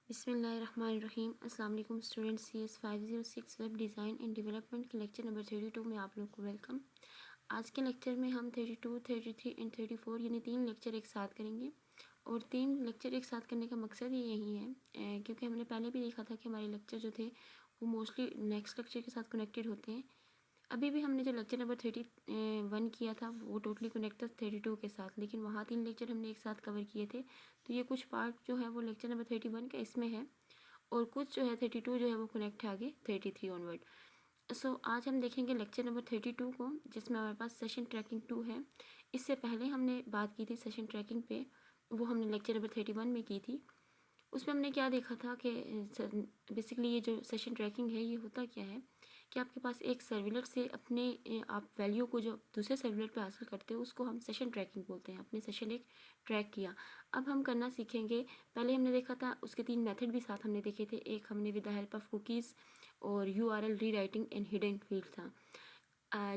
बिस्मिल्लाहिर्रहमानिर्रहीम। अस्सलाम वालेकुम students. CS 506 web design and development के लेक्चर नंबर 32 में आप लोग को वेलकम। आज के लेक्चर में हम 32, 33 एंड 34 यानी 3 लेक्चर एक साथ करेंगे। और 3 लेक्चर एक साथ करने का मकसद ही यही है क्योंकि हमने पहले भी देखा था कि हमारे लेक्चर जो थे वो मोस्टली नेक्स्ट लेक्चर के साथ कनेक्टेड होते हैं। अभी भी हमने जो लेक्चर नंबर 31 किया था वो टोटली कनेक्ट था 32 के साथ, लेकिन वहाँ 3 लेक्चर हमने एक साथ कवर किए थे। तो ये कुछ पार्ट जो है वो लेक्चर नंबर 31 का इसमें है और कुछ जो है 32 जो है वो कनेक्ट है आगे 33 ऑनवर्ड। सो आज हम देखेंगे लेक्चर नंबर 32 को, जिसमें हमारे पास सेशन ट्रैकिंग 2 है। इससे पहले हमने बात की थी सेशन ट्रैकिंग पे, वो हमने लेक्चर नंबर 31 में की थी। उसमें हमने क्या देखा था कि बेसिकली ये जो सेशन ट्रैकिंग है ये होता क्या है कि आपके पास एक सर्विलेट से अपने आप वैल्यू को जो दूसरे सर्विलेट पे हासिल करते हो उसको हम सेशन ट्रैकिंग बोलते हैं। अपने सेशन एक ट्रैक किया। अब हम करना सीखेंगे। पहले हमने देखा था उसके 3 मेथड भी साथ हमने देखे थे। एक हमने with the help of cookies और URL rewriting and hidden field था,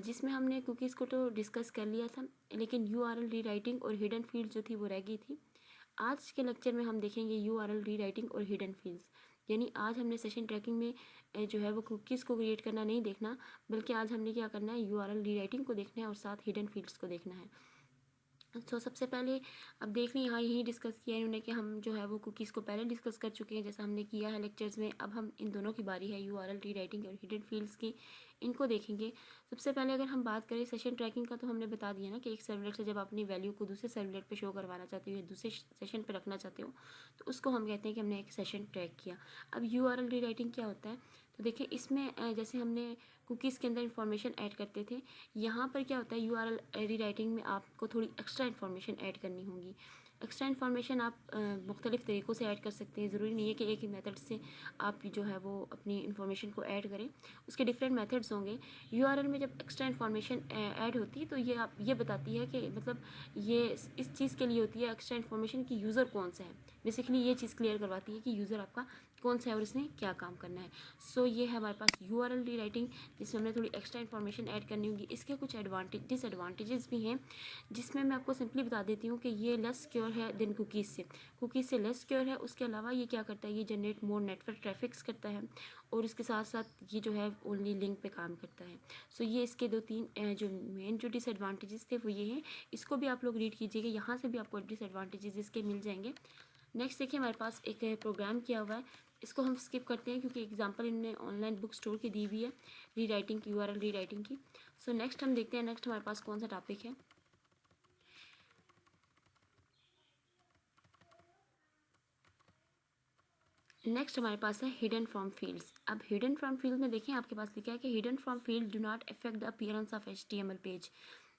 जिसमें हमने कुकीज़ को तो डिस्कस कर लिया था, लेकिन URL रीराइटिंग और हिडन फील्ड जो थी वो रह गई थी। आज के लेक्चर में हम देखेंगे URL रीराइटिंग और हिडन फील्ड्स। यानी आज हमने सेशन ट्रैकिंग में जो है वो कुकीज़ को क्रिएट करना नहीं देखना, बल्कि आज हमने क्या करना है URL रीराइटिंग को देखना है और साथ हिडन फील्ड्स को देखना है। तो सबसे पहले अब देख लें, यहाँ यही डिस्कस किया है इन्होंने कि हम जो है वो कुकीज़ को पहले डिस्कस कर चुके हैं जैसा हमने किया है लेक्चर्स में। अब हम इन दोनों की बारी है URL रीराइटिंग और हिडन फील्ड्स की, इनको देखेंगे। सबसे पहले अगर हम बात करें सेशन ट्रैकिंग का, तो हमने बता दिया ना कि एक सर्वलेट से जब आप अपनी वैल्यू को दूसरे सर्वलेट पे शो करवाना चाहते हो या दूसरे सेशन पे रखना चाहते हो तो उसको हम कहते हैं कि हमने एक सेशन ट्रैक किया। अब URL रीराइटिंग क्या होता है, तो देखिए इसमें जैसे हमने कुकीज़ के अंदर इंफॉर्मेशन ऐड करते थे, यहाँ पर क्या होता है URL रीराइटिंग में आपको थोड़ी एक्स्ट्रा इन्फॉर्मेशन ऐड करनी होगी। एक्स्ट्रा इन्फॉर्मेशन आप मुख्तलिफ़ तरीक़ों से ऐड कर सकते हैं। ज़रूरी नहीं है कि एक ही मेथड से आप जो है वो अपनी इन्फॉर्मेशन को ऐड करें, उसके डिफरेंट मेथड्स होंगे। URL में जब एक्स्ट्रा इन्फॉर्मेशन ऐड होती है तो ये आप ये बताती है कि मतलब ये इस चीज़ के लिए होती है एक्स्ट्रा इन्फॉर्मेशन कि यूज़र कौन सा है। बेसिकली ये चीज़ क्लियर करवाती है कि यूज़र आपका कौन सा है और इसने क्या काम करना है। सो ये है हमारे पास URL रीराइटिंग, जिसमें हमने थोड़ी एक्स्ट्रा इन्फॉर्मेशन ऐड करनी होगी। इसके कुछ डिसएडवांटेजेस भी हैं, जिसमें मैं आपको सिंपली बता देती हूँ कि ये लेस सिक्योर है देन कुकीज़ से लेस सिक्योर है। उसके अलावा ये क्या करता है, ये जनरेट मोर नेटवर्क ट्रैफिक्स करता है और इसके साथ साथ ये जो है ओनली लिंक पे काम करता है। सो ये इसके 2-3 जो मेन जो डिसएडवांटेजेस थे वो ये हैं। इसको भी आप लोग रीड कीजिएगा, यहाँ से भी आपको डिसएडवांटेजेस इसके मिल जाएंगे। नेक्स्ट देखिए हमारे पास एक प्रोग्राम किया हुआ है, इसको हम स्किप करते हैं क्योंकि एग्जांपल इन्होंने ऑनलाइन बुक स्टोर की दी हुई है रीराइटिंग की, URL रीराइटिंग की। सो नेक्स्ट हम देखते हैं, नेक्स्ट हमारे पास कौन सा टॉपिक है। नेक्स्ट हमारे पास है हिडन फ्रॉम फील्ड्स। अब हिडन फ्रॉम फील्ड में देखें आपके पास लिखा है कि hidden from field do not affect the appearance of HTML page,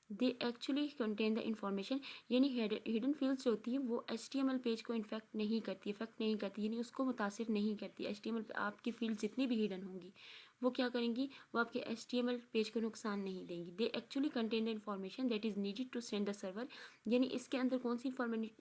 they actually contain the information. यानी हिडन फील्ड्स जो होती है वो HTML पेज को इफेक्ट नहीं करती, यानी उसको मुतासिर नहीं करती। HTML पे आपकी फील्ड जितनी भी हिडन होंगी वो क्या करेंगी, वो आपके HTML पेज को नुकसान नहीं देंगी। They actually contain the information that is needed to send the server. यानी इसके अंदर कौन सी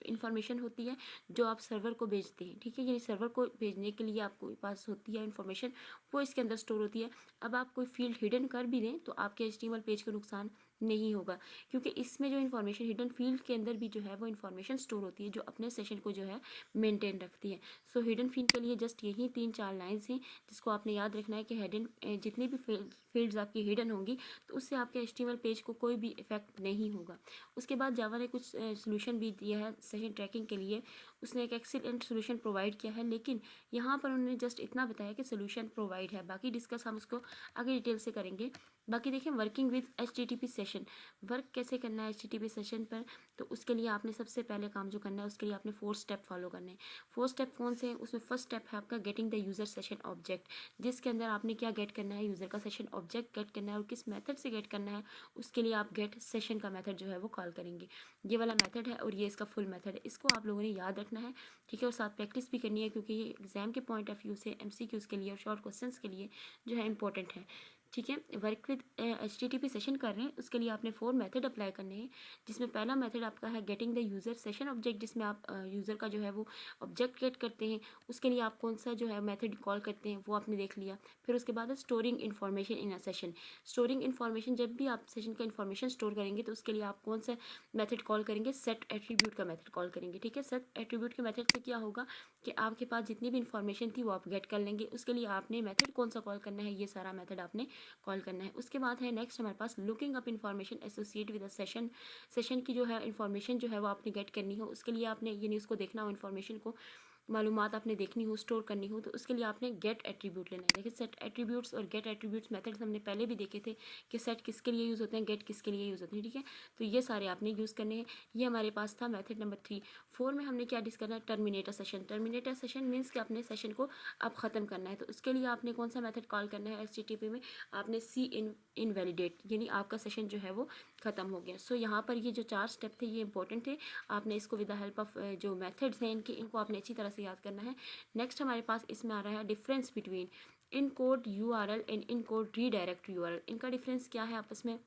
इन्फॉर्मेशन होती है जो आप सर्वर को भेजते हैं, ठीक है। यानी सर्वर को भेजने के लिए आपको पास होती है इन्फॉर्मेशन, वो इसके अंदर स्टोर होती है। अब आप कोई फील्ड हिडन कर भी दें तो आपके HTML पेज को नुकसान नहीं होगा, क्योंकि इसमें जो इन्फॉर्मेशन हिडन फील्ड के अंदर भी जो है वो इन्फॉर्मेशन स्टोर होती है जो अपने सेशन को जो है मेंटेन रखती है। सो हिडन फील्ड के लिए जस्ट यही 3-4 लाइन्स हैं जिसको आपने याद रखना है कि हिडन जितनी भी फील्ड्स आपकी हिडन होंगी तो उससे आपके HTML पेज को कोई भी इफेक्ट नहीं होगा। उसके बाद जावा ने कुछ सोल्यूशन भी दिया है सेशन ट्रैकिंग के लिए। उसने एक एक्सीलेंट सोल्यूशन प्रोवाइड किया है, लेकिन यहाँ पर उन्होंने जस्ट इतना बताया कि सोल्यूशन प्रोवाइड है, बाकी डिस्कस हम उसको आगे डिटेल से करेंगे। बाकी देखें working with HTTP session, work कैसे करना है HTTP सेशन पर। तो उसके लिए आपने सबसे पहले काम जो करना है उसके लिए आपने 4 स्टेप फॉलो करने हैं। 4 स्टेप कौन से हैं, उसमें फर्स्ट स्टेप है आपका getting the user session object, जिसके अंदर आपने क्या गेट करना है, यूज़र का सेशन ऑब्जेक्ट गेट करना है। और किस मेथड से गेट करना है उसके लिए आप गेट सेशन का मेथड जो है वो कॉल करेंगे। ये वाला मेथड है और ये इसका फुल मेथड है, इसको आप लोगों ने याद रखना है, ठीक है। और साथ प्रैक्टिस भी करनी है क्योंकि ये एग्जाम के पॉइंट ऑफ व्यू से MCQs के लिए और शॉर्ट क्वेश्चंस के लिए जो है इंपॉर्टेंट है। ठीक है। वर्क विद HTTP सेशन कर रहे हैं, उसके लिए आपने 4 मेथड अप्लाई करने हैं, जिसमें पहला मेथड आपका है getting the user session object, जिसमें आप यूज़र का जो है वो ऑब्जेक्ट गेट करते हैं। उसके लिए आप कौन सा जो है मेथड कॉल करते हैं वो आपने देख लिया। फिर उसके बाद है storing information in a session. Storing information, जब भी आप सेशन का इन्फॉर्मेशन स्टोर करेंगे तो उसके लिए आप कौन सा मेथड कॉल करेंगे, सेट एट्रीब्यूट का मेथड कॉल करेंगे। ठीक है, सेट एट्रीब्यूट के मेथड से क्या होगा कि आपके पास जितनी भी इन्फॉर्मेशन थी वो आप गेट कर लेंगे। उसके लिए आपने मेथड कौन सा कॉल करना है, ये सारा मेथड आपने कॉल करना है। उसके बाद है नेक्स्ट हमारे पास looking up information associate with a session. Session की जो है इन्फॉर्मेशन जो है वो आपने गेट करनी हो, उसके लिए आपने यानी उसको देखना हो, इन्फॉर्मेशन को मालूमात आपने देखनी हो, स्टोर करनी हो, तो उसके लिए आपने गेट एट्रीब्यूट लेना है। देखिए सेट एट्रीब्यूट्स और गेट एट्रीब्यूट्स मेथड्स हमने पहले भी देखे थे कि सेट किसके लिए यूज़ होते हैं, गेट किसके लिए यूज़ होते हैं। ठीक है, तो ये सारे आपने यूज़ करने हैं। ये हमारे पास था मेथड नंबर 3। 4 में हमने क्या डिस्कस करना है, terminator session. Terminator session means कि अपने सेशन को अब ख़त्म करना है, तो उसके लिए आपने कौन सा मेथड कॉल करना है HTTP में, आपने सी इनवैलिडेट, यानी आपका सेशन जो है वो ख़त्म हो गया। सो यहाँ पर ये जो 4 स्टेप थे ये इंपॉर्टेंट थे, आपने इसको विद द हेल्प ऑफ जो मेथड्स हैं इनको आपने अच्छी तरह से याद करना है। नेक्स्ट हमारे पास इसमें आ रहा है difference between in code URL and in code redirect URL। इनका डिफरेंस क्या है आपस में,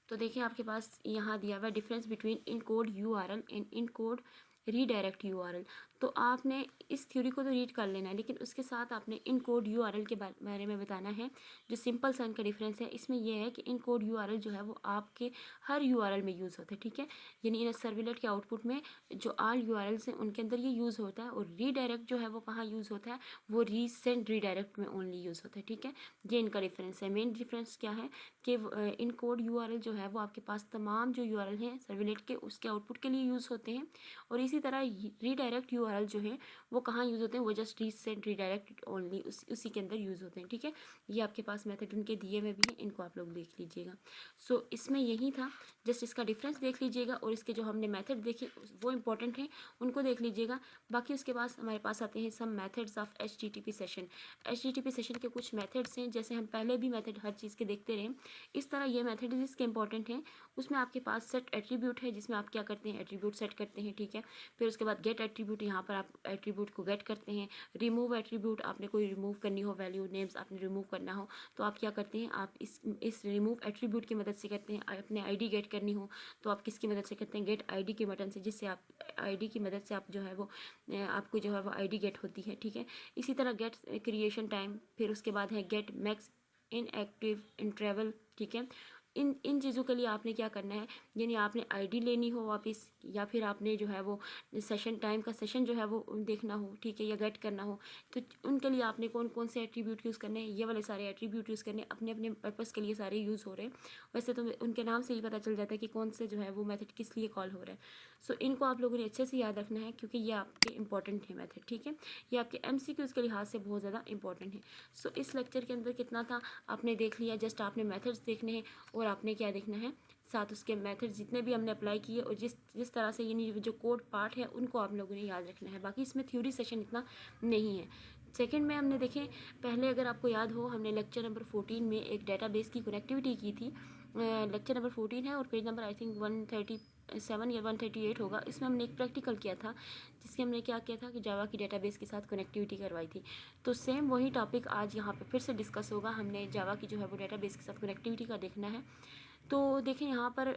तो देखिए आपके पास यहाँ दिया हुआ है difference between in code URL and in code redirect URL। तो आपने इस थ्योरी को तो रीड कर लेना है, लेकिन उसके साथ आपने इन कोड URL के बारे में बताना है। जो सिंपल सा इनका डिफरेंस है इसमें यह है कि इन कोड URL जो है वो आपके हर URL में यूज़ होता है। ठीक है, यानी इन सर्विलेट के आउटपुट में जो ऑल URLs हैं उनके अंदर ये यूज़ होता है, और रीडायरेक्ट जो है वो कहाँ यूज़ होता है, वो रीसेंट रीडायरेक्ट में ओनली यूज़ होता है। ठीक है, ये इनका डिफरेंस है। मेन डिफरेंस क्या है कि इन कोड URL जो है वो आपके पास तमाम जो URL हैं सर्विलेट के उसके आउटपुट के लिए यूज़ होते हैं, और इसी तरह रीडायरेक्ट URL जो है वो कहाँ यूज़ होते हैं, वो जस्ट रीसेंट रीडायरेक्ट ओनली उसी के अंदर यूज़ होते हैं। ठीक है, ये आपके पास मेथड उनके दिए हुए भी हैं, इनको आप लोग देख लीजिएगा। सो इसमें यही था, जस्ट इसका डिफरेंस देख लीजिएगा, और इसके जो हमने मेथड देखे वो इंपॉर्टेंट हैं, उनको देख लीजिएगा। बाकी उसके बाद हमारे पास आते हैं some methods of HTTP session. HTTP session के कुछ मेथड्स हैं, जैसे हम पहले भी मेथड हर चीज़ के देखते रहे, इस तरह ये मेथड जिसके इंपॉर्टेंट हैं। उसमें आपके पास सेट एट्रीब्यूट है, जिसमें आप क्या करते हैं, एट्रीब्यूट सेट करते हैं। ठीक है, फिर उसके बाद गेट एट्रीब्यूट, यहाँ पर आप एट्रीब्यूट को गेट करते हैं। रिमूव एट्रीब्यूट, आपने कोई रिमूव करनी हो, वैल्यू नेम्स आपने रिमूव करना हो, तो आप क्या करते हैं, आप इस रिमूव एट्रीब्यूट की मदद से करते हैं। अपने ID गेट करनी हो तो आप किसकी मदद से करते हैं, गेट ID के बटन से, जिससे आप ID की मदद से आप जो है वो आपको जो है वो ID गेट होती है। ठीक है, इसी तरह गेट क्रिएशन टाइम, फिर उसके बाद है get max inactive interval. ठीक है, इन चीज़ों के लिए आपने क्या करना है, यानी आपने ID लेनी हो वापस, या फिर आपने जो है वो सेशन टाइम का सेशन जो है वो देखना हो, ठीक है, या गेट करना हो, तो उनके लिए आपने कौन कौन से एट्रीब्यूट यूज़ करने हैं, ये वाले सारे एट्रीब्यूट यूज़ करने, अपने अपने पर्पज़ के लिए सारे यूज़ हो रहे हैं। वैसे तो उनके नाम से ही पता चल जाता है कि कौन से जो है वो मेथड किस लिए कॉल हो रहा है। सो इनको आप लोगों ने अच्छे से याद रखना है, क्योंकि ये आपके इंपॉर्टेंट है मेथड। ठीक है, ये आपके MCQs के लिहाज से बहुत ज़्यादा इंपॉर्टेंट है। सो इस लेक्चर के अंदर कितना था आपने देख लिया, जस्ट आपने मेथड्स देखने हैं, और आपने क्या देखना है, साथ उसके मेथड जितने भी हमने अप्लाई किए, और जिस तरह से यानी जो कोड पार्ट है उनको आप लोगों ने याद रखना है। बाकी इसमें थ्योरी सेशन इतना नहीं है। सेकंड में हमने देखें, पहले अगर आपको याद हो, हमने लेक्चर नंबर 14 में एक डेटाबेस की कनेक्टिविटी की थी। लेक्चर नंबर 14 है, और पेज नंबर आई थिंक 137 या 138 होगा। इसमें हमने एक प्रैक्टिकल किया था, जिसके हमने क्या किया था कि जावा की डेटाबेस के साथ कनेक्टिविटी करवाई थी। तो सेम वही टॉपिक आज यहाँ पे फिर से डिस्कस होगा। हमने जावा की जो है वो डेटाबेस के साथ कनेक्टिविटी का देखना है। तो देखें यहाँ पर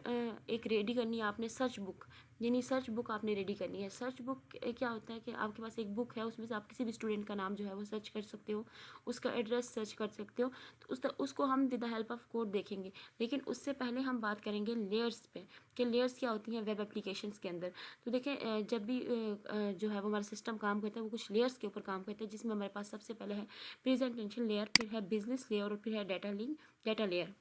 एक रेडी करनी है आपने सर्च बुक, यानी सर्च बुक आपने रेडी करनी है। सर्च बुक क्या होता है कि आपके पास एक बुक है, उसमें से आप किसी भी स्टूडेंट का नाम जो है वो सर्च कर सकते हो, उसका एड्रेस सर्च कर सकते हो। तो उसको हम with the help of code देखेंगे, लेकिन उससे पहले हम बात करेंगे लेयर्स पे, कि लेयर्स क्या होती हैं वेब एप्लीकेशंस के अंदर। तो देखें जब भी जो है वो हमारा सिस्टम काम करता है वो कुछ लेयर्स के ऊपर काम करता है, जिसमें हमारे पास सबसे पहले है प्रेजेंटेशन लेयर, फिर है बिजनेस लेयर, और फिर है डाटा लेयर।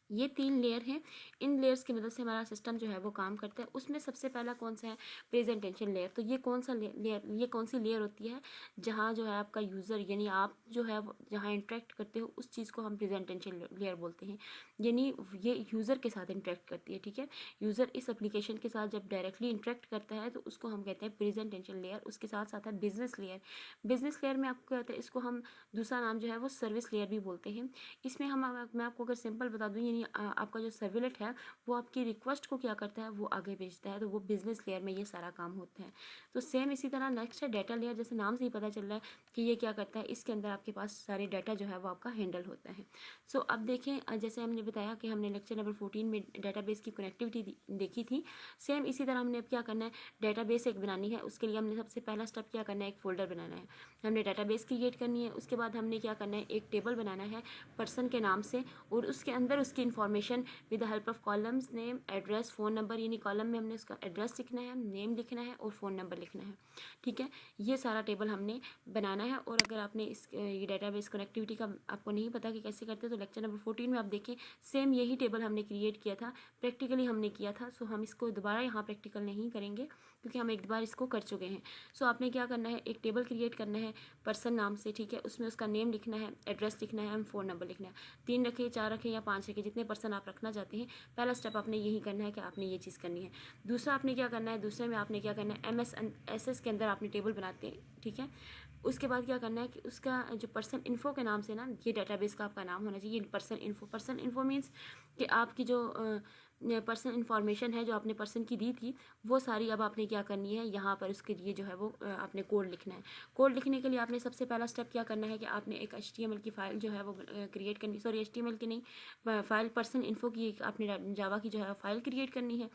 ये 3 लेयर हैं। इन लेयर्स की मदद से हमारा सिस्टम जो है वो काम करता है। उसमें सबसे पहला कौन सा है, प्रेजेंटेशन लेयर। तो ये कौन सा लेयर, ये कौन सी लेयर होती है, जहाँ जो है आपका यूज़र यानी आप जो है जहाँ इंटरेक्ट करते हो उस चीज़ को हम प्रेजेंटेशन लेयर बोलते हैं, यानी ये यूज़र के साथ इंटरेक्ट करती है। ठीक है, यूज़र इस एप्लीकेशन के साथ जब डायरेक्टली इंटरेक्ट करता है तो उसको हम कहते हैं प्रेजेंटेशन लेयर। उसके साथ साथ है बिजनेस लेयर। बिजनेस लेयर में आपको कहते हैं, इसको हम दूसरा नाम जो है वो सर्विस लेयर भी बोलते हैं। इसमें मैं आपको अगर सिंपल बता दूँ, यानी आपका जो सर्विलेट है वो आपकी रिक्वेस्ट को क्या करता है, वो आगे भेजता है। तो वो बिजनेस लेयर में ये सारा काम होता है। तो सेम इसी तरह नेक्स्ट है डाटा लेयर। जैसे नाम से ही पता चल रहा है कि ये क्या करता है, इसके अंदर आपके पास सारे डाटा जो है वो आपका हैंडल होता है। सो अब देखें, जैसे हमने बताया कि हमने लेक्चर नंबर 14 में डाटाबेस की कनेक्टिविटी देखी थी। सेम इसी तरह हमने अब क्या करना है, डाटाबेस एक बनानी है। उसके लिए हमने सबसे पहला स्टेप क्या करना है, एक फोल्डर बनाना है। हमने डाटाबेस क्रिएट करनी है। उसके बाद हमने क्या करना है, एक टेबल बनाना है पर्सन के नाम से, और उसके अंदर उसकी information with the help of columns, name, address, phone number, यानी कॉलम में हमने उसका एड्रेस लिखना है, नेम लिखना है और फ़ोन नंबर लिखना है। ठीक है, ये सारा टेबल हमने बनाना है। और अगर आपने ये डाटाबेस कनेक्टिविटी का आपको नहीं पता कि कैसे करते, तो लेक्चर नंबर 14 में आप देखें, सेम यही टेबल हमने क्रिएट किया था, प्रैक्टिकली हमने किया था। सो हम इसको दोबारा यहाँ प्रैक्टिकल नहीं करेंगे क्योंकि हम एक बार इसको कर चुके हैं। सो आपने क्या करना है, एक टेबल क्रिएट करना है पर्सन नाम से। ठीक है, उसमें उसका नेम लिखना है, एड्रेस लिखना है, फ़ोन नंबर लिखना है। 3 रखें, 4 रखें या 5 रखें, जितने पर्सन आप रखना चाहते हैं। पहला स्टेप आपने यही करना है कि आपने ये चीज़ करनी है। दूसरा आपने क्या करना है, दूसरे में आपने क्या करना है, MS के अंदर आपने टेबल बनाते हैं। ठीक है, उसके बाद क्या करना है कि उसका जो पर्सन इन्फो के नाम से ना, ये डाटाबेस का आपका नाम होना चाहिए पर्सन इन्फो मीन्स कि आपकी जो पर्सन इन्फॉर्मेशन है जो आपने पर्सन की दी थी, वो सारी अब आपने क्या करनी है, यहाँ पर उसके लिए जो है वो आपने कोड लिखना है। कोड लिखने के लिए आपने सबसे पहला स्टेप क्या करना है कि आपने एक HTML की फ़ाइल जो है वो क्रिएट करनी, सॉरी HTML की नहीं, फ़ाइल पर्सन इन्फो की आपने जावा की जो है फ़ाइल क्रिएट करनी है।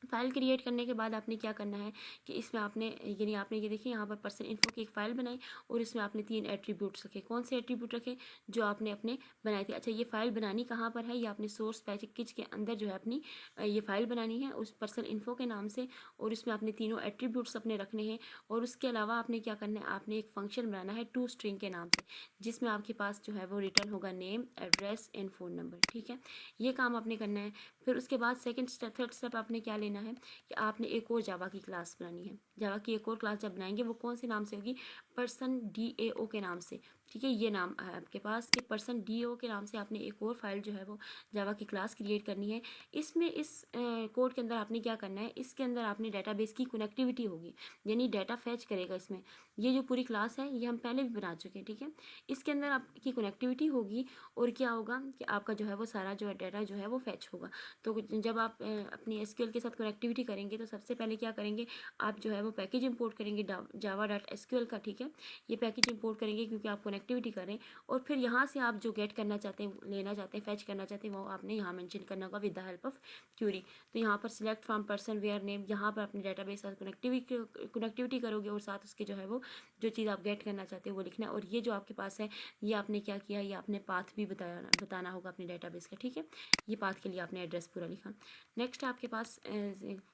फ़ाइल क्रिएट करने के बाद आपने क्या करना है कि इसमें आपने, यानी आपने ये देखिए यहाँ पर पर्सन इन्फो की एक फ़ाइल बनाई और इसमें आपने 3 एट्रीब्यूट्स रखे। कौन से एट्रीब्यूट रखे, जो आपने अपने बनाए थे। अच्छा, ये फ़ाइल बनानी कहाँ पर है, ये आपने सोर्स पैकेज के अंदर जो है अपनी ये फ़ाइल बनानी है उस पर्सन इन्फो के नाम से, और इसमें आपने तीनों एट्रीब्यूट्स अपने रखने हैं। और उसके अलावा आपने क्या करना है, आपने एक फंक्शन बनाना है toString के नाम से, जिसमें आपके पास जो है वो रिटर्न होगा name, address and phone number. ठीक है, ये काम आपने करना है। फिर उसके बाद थर्ड स्टेप आपने क्या लेना है कि आपने एक और जावा की क्लास बनानी है। जावा की एक और क्लास जब बनाएंगे, वो कौन से नाम से होगी, पर्सन DAO के नाम से। ठीक है, ये नाम है आपके पास कि पर्सन DAO के नाम से आपने एक और फाइल जो है वो जावा की क्लास क्रिएट करनी है। इसमें इस कोड के अंदर आपने क्या करना है, इसके अंदर आपने डाटाबेस की कनेक्टिविटी होगी, यानी डाटा फैच करेगा इसमें। ये जो पूरी क्लास है ये हम पहले भी बना चुके हैं। ठीक है, इसके अंदर आपकी कनेक्टिविटी होगी और क्या होगा कि आपका जो है वो सारा जो है डाटा जो है वो फैच होगा। तो जब आप अपनी SQL के साथ कनेक्टिविटी करेंगे, तो सबसे पहले क्या करेंगे, आप जो है वो पैकेज इंपोर्ट करेंगे java.sql का। ठीक है, ये पैकेज इंपोर्ट करेंगे क्योंकि आप कनेक्टिविटी करें, और फिर यहाँ से आप जो गेट करना चाहते हैं, लेना चाहते हैं, फैच करना चाहते हैं, वो आपने यहाँ मेंशन करना होगा with the help of query. तो यहाँ पर select from person where name, यहाँ पर अपने डाटाबेस साथ कनेक्टिविटी करोगे और साथ उसके जो है वो जो चीज़ आप गेट करना चाहते हैं वो लिखना है। और ये जो आपके पास है, ये आपने क्या किया, ये आपने पाथ भी बताना होगा अपने डाटाबेस का। ठीक है, ये पाथ के लिए आपने एड्रेस पूरा लिखा। नेक्स्ट आपके पास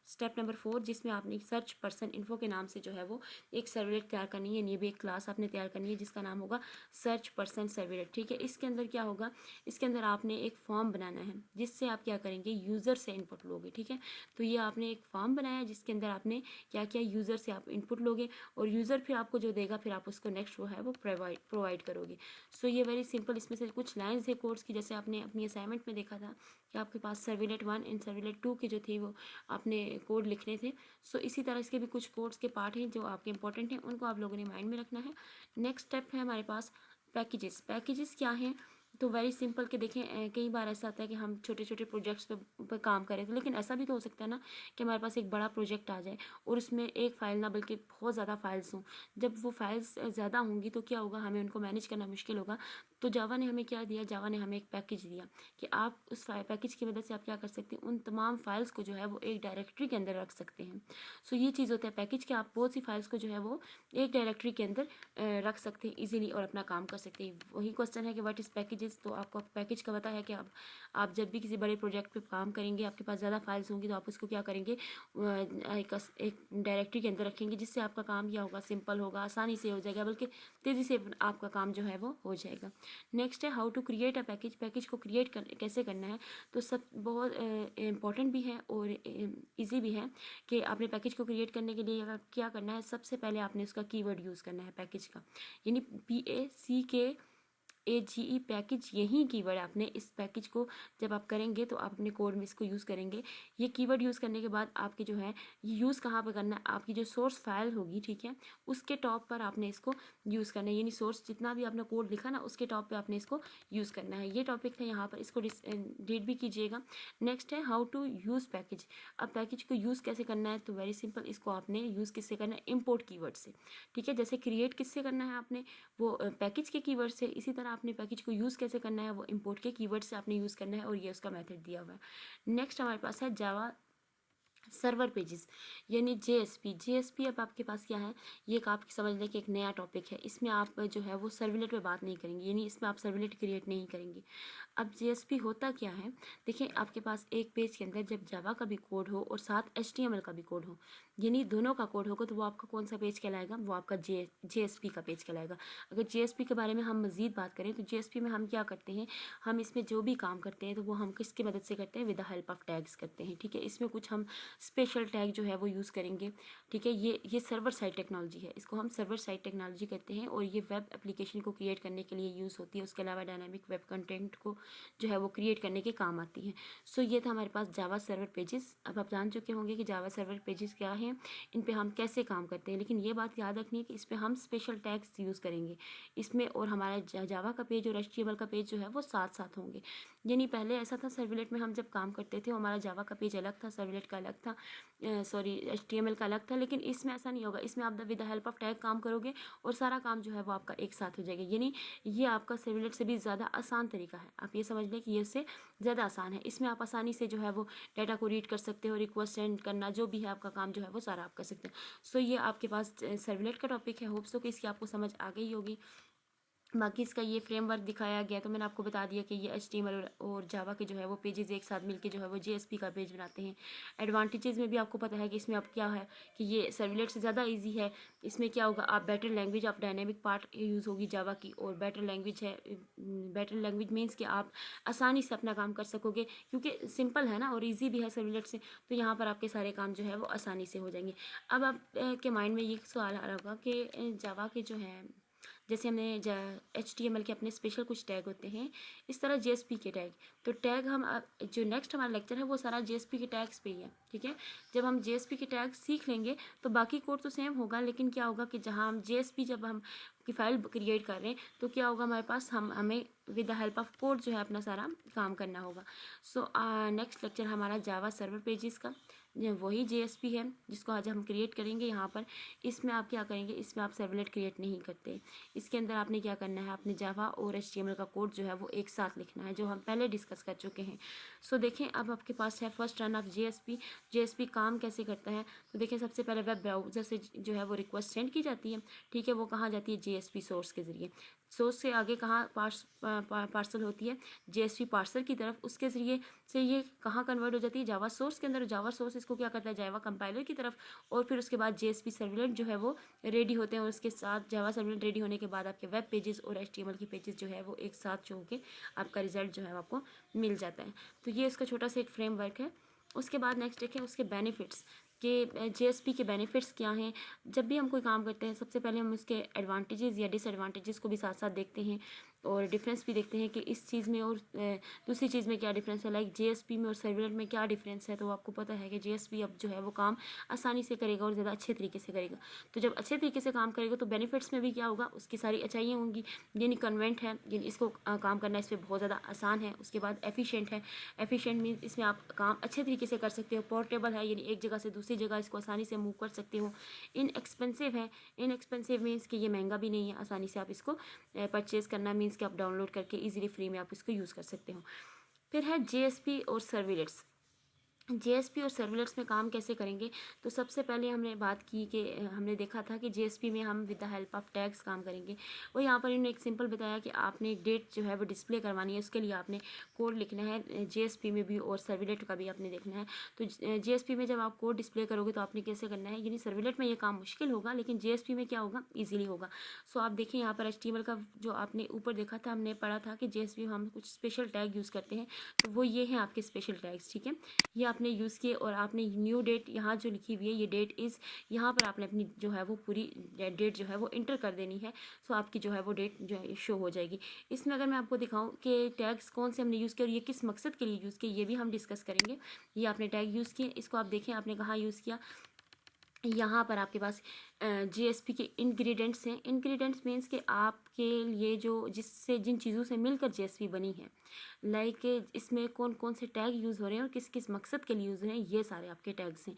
स्टेप नंबर 4, जिसमें आपने सर्च पर्सन इन्फो के नाम से जो है वो एक सर्वलेट तैयार करनी है। ये भी एक क्लास आपने तैयार करनी है जिसका नाम होगा सर्च पर्सन सर्वलेट। ठीक है, इसके अंदर क्या होगा, इसके अंदर आपने एक फॉर्म बनाना है जिससे आप क्या करेंगे, यूज़र से इनपुट लोगे। ठीक है, तो ये आपने एक फॉर्म बनाया जिसके अंदर आपने क्या किया, यूज़र से आप इनपुट लोगे और यूज़र फिर आपको जो देगा, फिर आप उसको नेक्स्ट वो है वो प्रोवाइड करोगे। सो ये वेरी सिंपल। इसमें से कुछ लाइन्स है कोर्स की, जैसे आपने अपनी असाइनमेंट में देखा था कि आपके पास सर्विलेट 1 एंड सर्विलेट 2 के जो थे वो आपने कोड लिखने थे। सो इसी तरह इसके भी कुछ कोड्स के पार्ट हैं जो आपके इंपॉर्टेंट हैं, उनको आप लोगों ने माइंड में रखना है। नेक्स्ट स्टेप है हमारे पास पैकेजेस क्या हैं, तो वेरी सिंपल के देखें, कई बार ऐसा आता है कि हम छोटे छोटे प्रोजेक्ट्स पे काम करें, तो लेकिन ऐसा भी तो हो सकता है ना कि हमारे पास एक बड़ा प्रोजेक्ट आ जाए और उसमें एक फ़ाइल ना बल्कि बहुत ज़्यादा फाइल्स हों। जब वो फाइल्स ज़्यादा होंगी तो क्या होगा, हमें उनको मैनेज करना मुश्किल होगा। तो जावा ने हमें क्या दिया, जावा ने हमें एक पैकेज दिया कि आप उस पैकेज की मदद से आप क्या कर सकते हैं, उन तमाम फाइल्स को जो है वो एक डायरेक्टरी के अंदर रख सकते हैं। सो ये चीज़ होता है पैकेज कि आप बहुत सी फाइल्स को जो है वो एक डायरेक्टरी के अंदर रख सकते हैं इजीली और अपना काम कर सकते हैं। वही क्वेश्चन है कि व्हाट इज़ पैकेजेस, तो आपको पैकेज का पता है कि आप जब भी किसी बड़े प्रोजेक्ट पे काम करेंगे, आपके पास ज़्यादा फाइल्स होंगी, तो आप उसको क्या करेंगे, एक डायरेक्टरी के अंदर रखेंगे, जिससे आपका काम क्या होगा, सिंपल होगा, आसानी से हो जाएगा, बल्कि तेज़ी से आपका काम जो है वो हो जाएगा। नेक्स्ट है how to create a package को क्रिएट कैसे करना है, तो सब बहुत इम्पॉर्टेंट भी है और ईजी भी है कि आपने पैकेज को क्रिएट करने के लिए क्या करना है, सबसे पहले आपने उसका कीवर्ड यूज़ करना है पैकेज का, यानी PACK AGE पैकेज यही कीवर्ड है। आपने इस पैकेज को जब आप करेंगे तो आप अपने कोड में इसको यूज़ करेंगे। ये कीवर्ड यूज़ करने के बाद आपके जो है ये यूज़ कहाँ पर करना है, आपकी जो सोर्स फाइल होगी, ठीक है, उसके टॉप पर आपने इसको यूज़ करना है। यानी सोर्स जितना भी आपने कोड लिखा ना उसके टॉप पे आपने इसको यूज़ करना है। ये टॉपिक था यहाँ पर, इसको रीड भी कीजिएगा। नेक्स्ट है हाउ टू यूज़ पैकेज। अब पैकेज को यूज़ कैसे करना है, तो वेरी सिंपल, इसको आपने यूज़ किससे करना है, इम्पोर्ट कीवर्ड से, ठीक है। जैसे क्रिएट किससे करना है आपने, वो पैकेज के कीवर्ड से, इसी तरह आपने पैकेज को यूज़ कैसे करना है, वो इम्पोर्ट के कीवर्ड से आपने यूज़ करना है, और ये उसका मेथड दिया हुआ है। नेक्स्ट हमारे पास है जावा सर्वर पेजेस यानी JSP। अब आपके पास क्या है, ये एक आपकी समझ लें कि एक नया टॉपिक है। इसमें आप जो है वो सर्वलेट पे बात नहीं करेंगे, यानी इसमें आप सर्वलेट क्रिएट नहीं करेंगे। अब JSP होता क्या है, देखिए आपके पास एक पेज के अंदर जब जावा का भी कोड हो और साथ HTML का भी कोड हो, यानी दोनों का कोड होगा, तो वो आपका कौन सा पेज कहलाएगा, वो आपका JSP का पेज कहलाएगा। अगर JSP के बारे में हम मज़ीद बात करें तो JSP में हम क्या करते हैं, हम इसमें जो भी काम करते हैं तो वो हम किसकी मदद से करते हैं, with the help of tags करते हैं, ठीक है। इसमें कुछ हम स्पेशल टैग जो है वो यूज़ करेंगे, ठीक है। ये सर्वर साइड टेक्नोलॉजी है, इसको हम सर्वर साइड टेक्नोलॉजी कहते हैं, और ये वेब एप्लीकेशन को क्रिएट करने के लिए यूज़ होती है। उसके अलावा डायनामिक वेब कंटेंट को जो है वो क्रिएट करने के काम आती है। सो ये था हमारे पास जावा सर्वर पेजेस। अब आप जान चुके होंगे कि जावा सर्वर पेजेस क्या हैं, इन पे हम कैसे काम करते हैं, लेकिन ये बात याद रखनी है कि इस पर हम स्पेशल टैग्स यूज़ करेंगे इसमें, और हमारा जावा का पेज और HTML का पेज जो है वो साथ साथ होंगे। यानी पहले ऐसा था, सर्वलेट में हम जब काम करते थे हमारा जावा का पेज अलग था, सर्वलेट का अलग था, सॉरी HTML का अलग था। लेकिन इसमें ऐसा नहीं होगा, इसमें आप with the help of tag काम करोगे और सारा काम जो है वो आपका एक साथ हो जाएगा। यानी ये आपका सर्वलेट से भी ज़्यादा आसान तरीका है। आप ये समझ लें कि ये उससे ज़्यादा आसान है। इसमें आप आसानी से जो है वो डाटा को रीड कर सकते हो, रिक्वेस्ट सेंड करना, जो भी है आपका काम जो है वो सारा आप कर सकते हो। सो ये आपके पास सर्वलेट का टॉपिक है। होप सो कि इसकी आपको समझ आ गई होगी। बाकी इसका ये फ्रेमवर्क दिखाया गया, तो मैंने आपको बता दिया कि ये HTML और जावा के जो है वो पेजेस एक साथ मिलके जो है वो JSP का पेज बनाते हैं। एडवांटेजेस में भी आपको पता है कि इसमें आप क्या है कि ये सर्वलेट से ज़्यादा इजी है। इसमें क्या होगा, आप better language of dynamic part use होगी जावा की, और बेटर लैंग्वेज है, बेटर लैंग्वेज मीन्स कि आप आसानी से अपना काम कर सकोगे, क्योंकि सिंपल है ना और ईजी भी है सर्वलेट से, तो यहाँ पर आपके सारे काम जो है वो आसानी से हो जाएंगे। अब आप के माइंड में ये सवाल आ रहा होगा कि जावा के जो है, जैसे हमने HTML के अपने स्पेशल कुछ टैग होते हैं, इस तरह JSP के टैग, तो टैग हम जो नेक्स्ट हमारा लेक्चर है वो सारा JSP के टैग्स पे ही है, ठीक है। जब हम JSP के टैग सीख लेंगे तो बाकी कोड तो सेम होगा, लेकिन क्या होगा कि जहाँ हम JSP जब हम की फाइल क्रिएट कर रहे हैं तो क्या होगा, हमारे पास हमें with the help of code जो है अपना सारा काम करना होगा। सो नेक्स्ट लेक्चर हमारा जावा सर्वर पेजेस का, वही JSP है जिसको आज हम क्रिएट करेंगे यहाँ पर। इसमें आप क्या करेंगे, इसमें आप सर्वलेट क्रिएट नहीं करते, इसके अंदर आपने क्या करना है, आपने जावा और HTML का कोड जो है वो एक साथ लिखना है, जो हम पहले डिस्कस कर चुके हैं। सो देखें अब आपके पास है फर्स्ट रन ऑफ JSP काम कैसे करता है। तो देखें सबसे पहले वेब ब्राउज़र से जो है वो रिक्वेस्ट सेंड की जाती है, ठीक है, वो कहाँ जाती है, JSP सोर्स के ज़रिए। सोर्स से आगे कहाँ पार्सल होती है, JSP पार्सर की तरफ, उसके ज़रिए से ये कहाँ कन्वर्ट हो जाती है, जावा सोर्स के अंदर। जावा सोर्स इसको क्या करता है, जावा कंपाइलर की तरफ, और फिर उसके बाद JSP सर्वलेट जो है वो रेडी होते हैं, और उसके साथ जावा सर्वलेट रेडी होने के बाद आपके वेब पेजेस और HTML के पेजेस जो है वो एक साथ जो होके आपका रिजल्ट जो है आपको मिल जाता है। तो ये इसका छोटा सा एक फ्रेमवर्क है। उसके बाद नेक्स्ट देखें उसके बेनिफिट्स कि JSP के बेनिफिट्स क्या हैं। जब भी हम कोई काम करते हैं सबसे पहले हम उसके एडवांटेजेस या डिसएडवांटेजेस को भी साथ साथ देखते हैं, और डिफरेंस भी देखते हैं कि इस चीज़ में और दूसरी चीज़ में क्या डिफरेंस है। लाइक JSP में और सर्वलेट में क्या डिफरेंस है, तो आपको पता है कि JSP अब जो है वो काम आसानी से करेगा और ज़्यादा अच्छे तरीके से करेगा। तो जब अच्छे तरीके से काम करेगा तो बेनिफिट्स में भी क्या होगा, उसकी सारी अच्छाइयाँ होंगी। यानी कन्वेंट है, यानी इसको काम करना इस पर बहुत ज़्यादा आसान है। उसके बाद एफिशिएंट है, एफिशिएंट मीन इसमें आप काम अच्छे तरीके से कर सकते हो। पोर्टेबल है, यानी एक जगह से दूसरी जगह इसको आसानी से मूव कर सकते हो। इनएक्सपेंसिव है, इनएक्सपेंसिव मीन्स कि ये महंगा भी नहीं है, आसानी से आप इसको परचेज़ करना मीन्स कि आप डाउनलोड करके इजीली फ्री में आप इसको यूज़ कर सकते हो। फिर है JSP और सर्विलेट्स। JSP और सर्वलेट्स में काम कैसे करेंगे, तो सबसे पहले हमने बात की कि हमने देखा था कि JSP में हम with the help of tags काम करेंगे। वो यहाँ पर इन्होंने एक सिंपल बताया कि आपने एक डेट जो है वो डिस्प्ले करवानी है, उसके लिए आपने कोड लिखना है। JSP में भी और सर्वलेट का भी आपने देखना है। तो JSP में जब आप कोड डिस्प्ले करोगे तो आपने कैसे करना है, यानी सर्वलेट में ये काम मुश्किल होगा, लेकिन JSP में क्या होगा, ईजिली होगा। सो आप देखिए यहाँ पर HTML का जो आपने ऊपर देखा था, हमने पढ़ा था कि JSP में हम कुछ स्पेशल टैग यूज़ करते हैं, तो वो ये हैं आपके स्पेशल टैग्स, ठीक है। ये आपने यूज़ किए और आपने न्यू डेट यहाँ जो लिखी हुई है ये डेट इज़, यहाँ पर आपने अपनी जो है वो पूरी डेट जो है वो इंटर कर देनी है। सो आपकी जो है वो डेट जो है शो हो जाएगी। इसमें अगर मैं आपको दिखाऊं कि टैग्स कौन से हमने यूज़ किए और ये किस मकसद के लिए यूज़ किए, ये भी हम डिस्कस करेंगे। ये आपने टैग यूज़ किए, इसको आप देखें आपने कहाँ यूज़ किया। यहाँ पर आपके पास जीएसपी के इंग्रेडिएंट्स हैं। इंग्रेडिएंट्स मीन्स कि आपके लिए जो जिससे जिन चीज़ों से मिलकर जीएसपी बनी है, लाइक इसमें कौन कौन से टैग यूज़ हो रहे हैं और किस किस मकसद के लिए यूज़ हो रहे हैं, ये सारे आपके टैग्स हैं।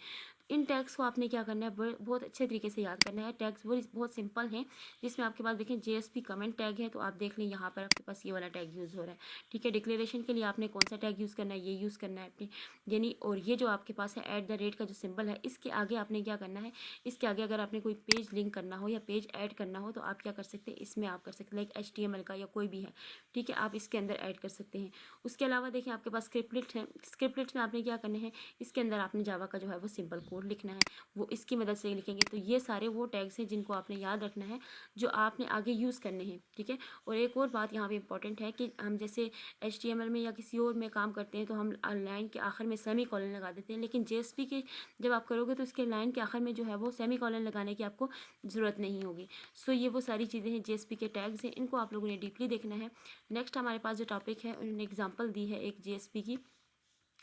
इन टैग्स को आपने क्या करना है, बहुत अच्छे तरीके से याद करना है। टैग्स बहुत सिंपल हैं, जिसमें आपके पास देखें जीएसपी कमेंट टैग है, तो आप देख लें यहाँ पर आपके पास ये वाला टैग यूज़ हो रहा है। ठीक है, डिक्लेरेशन के लिए आपने कौन सा टैग यूज़ करना है, ये यूज़ करना है अपने, यानी और ये जो आपके पास है @ का जो सिंबल है, इसके आगे आपने क्या करना है, इसके आगे अगर आपने कोई पेज लिंक करना हो या पेज ऐड करना हो तो आप क्या कर सकते हैं, इसमें आप कर सकते हैं, लाइक HTML का या कोई भी है, ठीक है, आप इसके अंदर ऐड कर सकते हैं। उसके अलावा देखिए आपके पास स्क्रिप्टलेट है। स्क्रिप्टलेट्स में आपने क्या करना है, इसके अंदर आपने जावा का जो है वो सिंपल कोड लिखना है, वो इसकी मदद से लिखेंगे। तो ये सारे वो टैग्स हैं जिनको आपने याद रखना है, जो आपने आगे यूज़ करने हैं। ठीक है, और एक और बात यहाँ पे इंपॉर्टेंट है कि हम जैसे HTML में या किसी और में काम करते हैं तो हम लाइन के आखिर में सेमी कॉलन लगा देते हैं, लेकिन JSP के जब आप करोगे तो उसके लाइन के आखिर में जो है वो सेमी कॉलन लगाने की आपको ज़रूरत नहीं होगी। सो ये वो सारी चीज़ें हैं, JSP के टैग्स हैं, इनको आप लोगों ने डीपली देखना है। नेक्स्ट हमारे पास जो टॉपिक है, उन्होंने एग्जांपल दी है एक JSP की,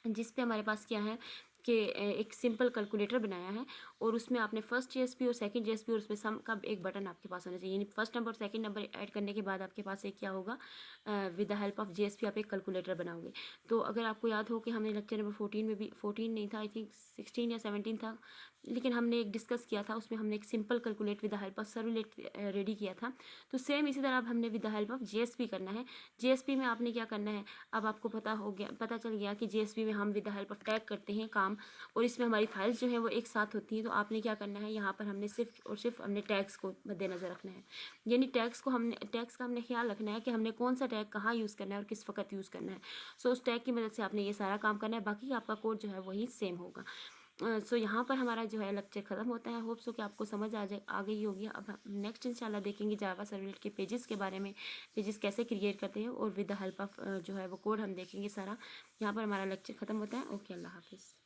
जिस पे हमारे पास क्या है कि एक सिंपल कैलकुलेटर बनाया है और उसमें आपने फर्स्ट JSP और सेकंड JSP और उसमें सम का एक बटन आपके पास होना चाहिए, यानी फर्स्ट नंबर और सेकंड नंबर ऐड करने के बाद आपके पास एक क्या होगा, with the help of JSP आप एक कैलकुलेटर बनाओगे। तो अगर आपको याद हो कि हमने लेक्चर नंबर 14 में भी, 14 नहीं था, आई थिंक 16 या 17 था, लेकिन हमने एक डिस्कस किया था, उसमें हमने एक simple calculate with the help of servlet ready किया था। तो सेम इसी तरह अब हमने with the help of JSP करना है। JSP में आपने क्या करना है, अब आपको पता चल गया कि JSP में हम with the help of tag करते हैं काम, और इसमें हमारी फाइल्स जो हैं वो एक साथ होती हैं। तो आपने क्या करना है, यहाँ पर हमने सिर्फ और सिर्फ हमने टैग्स को मद्देनज़र रखना है, यानी टैग्स का हमने ख्याल रखना है कि हमने कौन सा टैग कहाँ यूज़ करना है और किस वक्त यूज़ करना है। सो उस टैग की मदद से आपने ये सारा काम करना है, बाकी आपका कोड जो है वही सेम होगा। सो यहाँ पर हमारा जो है लेक्चर ख़त्म होता है। होप सो कि आपको समझ आ गई होगी। अब हम नेक्स्ट इंशाल्लाह देखेंगे जावा सर्वलेट के पेजेस के बारे में, पेजेस कैसे क्रिएट करते हैं, और विद द हेल्प ऑफ जो है वो कोड हम देखेंगे सारा। यहाँ पर हमारा लेक्चर ख़त्म होता है। ओके, अल्लाह हाफिज़।